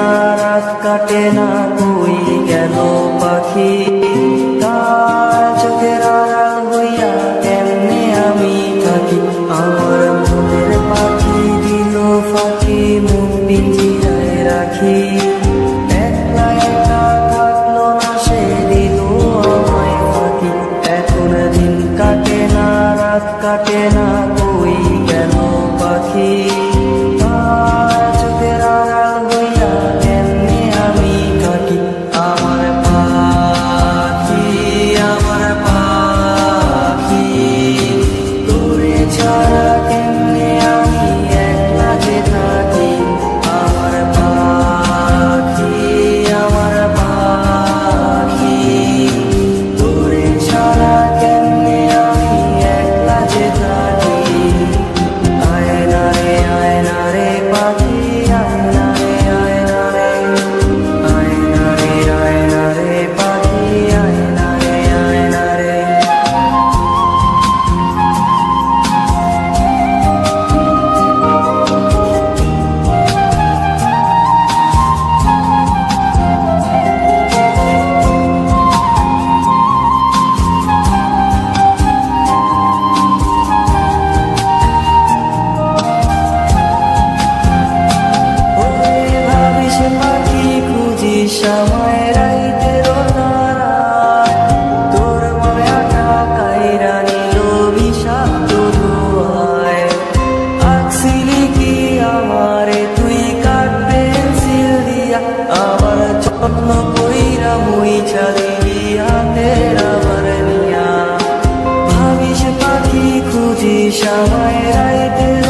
না, রাত কাটে না, কই গেল পাখি? তার চোখের আড়াল হইয়া কেমনে আমি থাকি? আমার মনের পাখি দিল ফাঁকি, মুখ পিঞ্জিরায় রাখি। একলা একা থাকলো না, সে দিল আমায় ফাঁকি। এখন দিন কাটে না, রাত কাটে না, কই গেল পাখি? তার চোখের আড়াল হইয়া কেমনে আমি থাকি? আমার পাখি, আমার পাখি, তোরে ছাড়া কেমনে আমি একলা যে থাকি? আমার পাখি, আমার পাখি, তোরে ছাড়া কেমনে আমি একলা যে থাকি? আয়না রে, আয়না রে পাখি, আয়না রে, আয়না রে, আয়না রে, আয়না রে পাখি, আয়না রে, আয়না রে। ভাবিস পাখি খুঁজিস আমায় রাইতের তারায়, তোর মনে আটা কাইরা নিল বিষাক্ত ধোঁয়ায়। আঁকছিলি কি আমারে তুই কাঠ পেন্সিল দিয়া? আমার যত্ন কইরা মুইছা দিবি হাতের আবার নিয়া। ভাবিস পাখি খুঁজিস আমায় রাইতের